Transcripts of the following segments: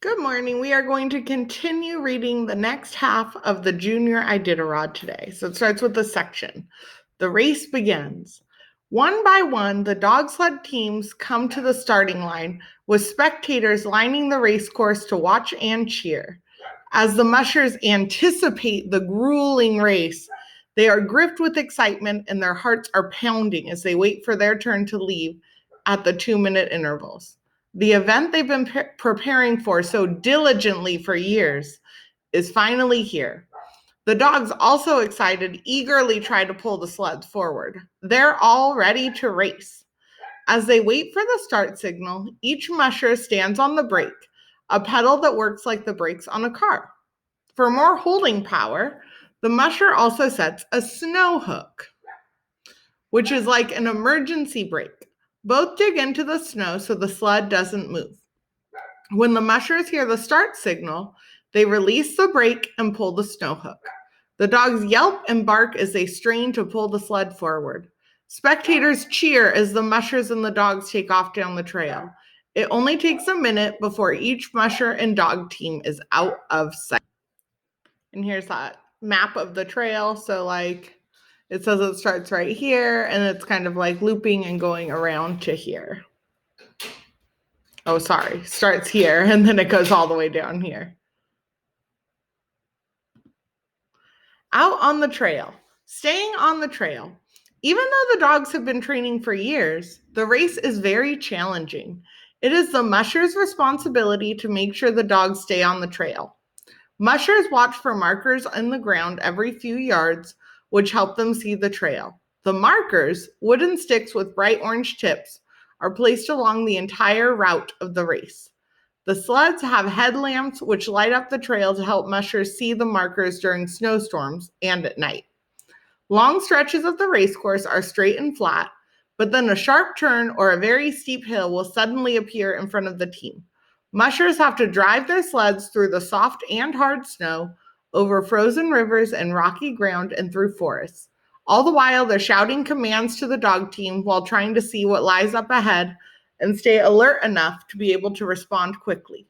Good morning. We are going to continue reading the next half of the Junior Iditarod today. So it starts with the section. The race begins. One by one, the dog sled teams come to the starting line with spectators lining the race course to watch and cheer. As the mushers anticipate the grueling race, they are gripped with excitement and their hearts are pounding as they wait for their turn to leave at the 2-minute intervals. The event they've been preparing for so diligently for years is finally here. The dogs, also excited, eagerly try to pull the sleds forward. They're all ready to race. As they wait for the start signal, each musher stands on the brake, a pedal that works like the brakes on a car. For more holding power, the musher also sets a snow hook, which is like an emergency brake. Both dig into the snow so the sled doesn't move. When the mushers hear the start signal, they release the brake and pull the snow hook. The dogs yelp and bark as they strain to pull the sled forward. Spectators cheer as the mushers and the dogs take off down the trail. It only takes a minute before each musher and dog team is out of sight. And here's that map of the trail. So it says it starts right here and it's kind of like looping and going around to here. Oh, sorry, starts here and then it goes all the way down here. Out on the trail, staying on the trail. Even though the dogs have been training for years, the race is very challenging. It is the musher's responsibility to make sure the dogs stay on the trail. Mushers watch for markers in the ground every few yards, which help them see the trail. The markers, wooden sticks with bright orange tips, are placed along the entire route of the race. The sleds have headlamps which light up the trail to help mushers see the markers during snowstorms and at night. Long stretches of the race course are straight and flat, but then a sharp turn or a very steep hill will suddenly appear in front of the team. Mushers have to drive their sleds through the soft and hard snow, over frozen rivers and rocky ground, and through forests. All the while, they're shouting commands to the dog team while trying to see what lies up ahead and stay alert enough to be able to respond quickly.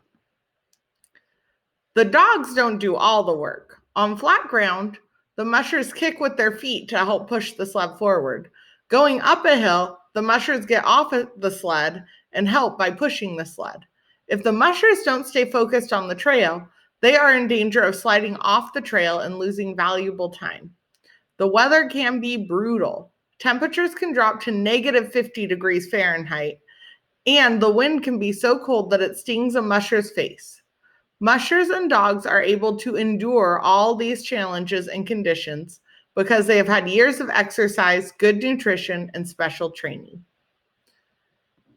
The dogs don't do all the work. On flat ground, the mushers kick with their feet to help push the sled forward. Going up a hill, the mushers get off the sled and help by pushing the sled. If the mushers don't stay focused on the trail, they are in danger of sliding off the trail and losing valuable time. The weather can be brutal. Temperatures can drop to negative 50 degrees Fahrenheit, and the wind can be so cold that it stings a musher's face. Mushers and dogs are able to endure all these challenges and conditions because they have had years of exercise, good nutrition, and special training.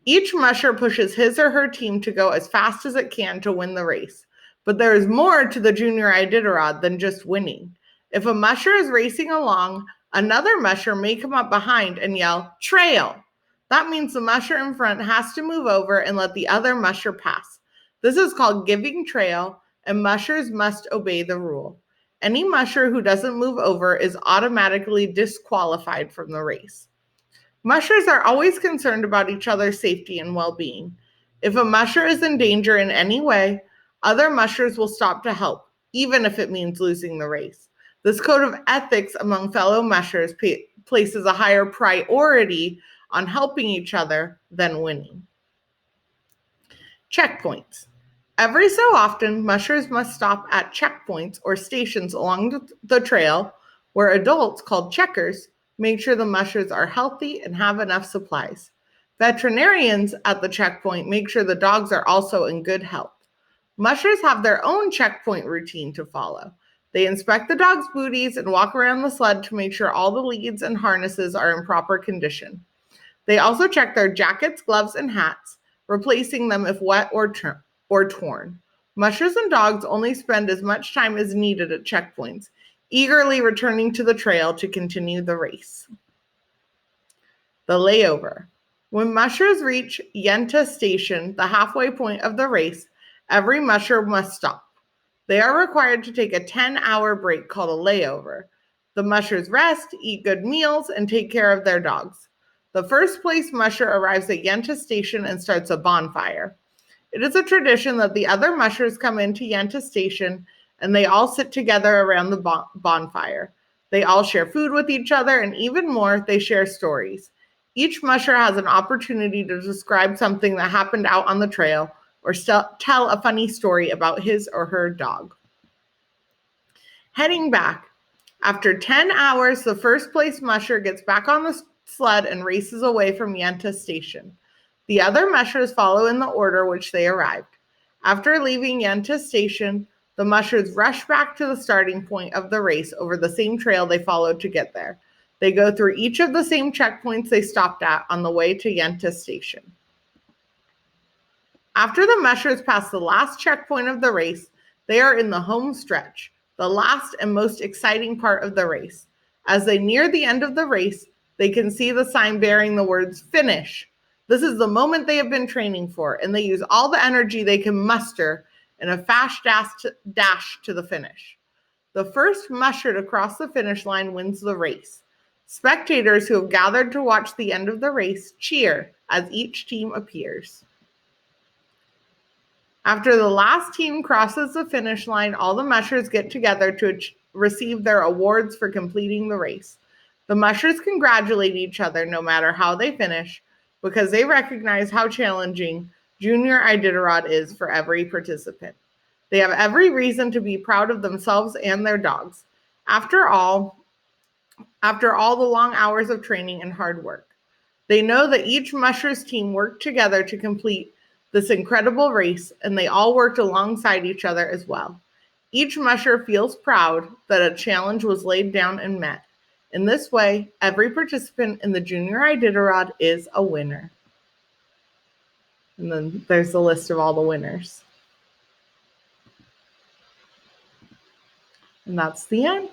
Each musher pushes his or her team to go as fast as it can to win the race. But there is more to the Junior Iditarod than just winning. If a musher is racing along, another musher may come up behind and yell, "Trail!" That means the musher in front has to move over and let the other musher pass. This is called giving trail, and mushers must obey the rule. Any musher who doesn't move over is automatically disqualified from the race. Mushers are always concerned about each other's safety and well-being. If a musher is in danger in any way, other mushers will stop to help, even if it means losing the race. This code of ethics among fellow mushers places a higher priority on helping each other than winning. Checkpoints. Every so often, mushers must stop at checkpoints or stations along the trail where adults, called checkers, make sure the mushers are healthy and have enough supplies. Veterinarians at the checkpoint make sure the dogs are also in good health. Mushers have their own checkpoint routine to follow. They inspect the dogs' booties and walk around the sled to make sure all the leads and harnesses are in proper condition. They also check their jackets, gloves, and hats, replacing them if wet or torn. Mushers and dogs only spend as much time as needed at checkpoints, eagerly returning to the trail to continue the race. The layover. When mushers reach Yenta Station, the halfway point of the race, every musher must stop. They are required to take a 10-hour break called a layover. The mushers rest, eat good meals, and take care of their dogs. The first place musher arrives at Yenta Station and starts a bonfire. It is a tradition that the other mushers come into Yenta Station and they all sit together around the bonfire. They all share food with each other, and even more, they share stories. Each musher has an opportunity to describe something that happened out on the trail or tell a funny story about his or her dog. Heading back. After 10 hours, the first place musher gets back on the sled and races away from Yenta Station. The other mushers follow in the order which they arrived. After leaving Yenta Station, the mushers rush back to the starting point of the race over the same trail they followed to get there. They go through each of the same checkpoints they stopped at on the way to Yenta Station. After the mushers pass the last checkpoint of the race, they are in the home stretch, the last and most exciting part of the race. As they near the end of the race, they can see the sign bearing the words "Finish." This is the moment they have been training for, and they use all the energy they can muster in a fast dash to the finish. The first musher to cross the finish line wins the race. Spectators who have gathered to watch the end of the race cheer as each team appears. After the last team crosses the finish line, all the mushers get together to receive their awards for completing the race. The mushers congratulate each other no matter how they finish, because they recognize how challenging Junior Iditarod is for every participant. They have every reason to be proud of themselves and their dogs. After all the long hours of training and hard work. They know that each mushers team worked together to complete this incredible race, and they all worked alongside each other as well. Each musher feels proud that a challenge was laid down and met. In this way, every participant in the Junior Iditarod is a winner. And then there's the list of all the winners. And that's the end.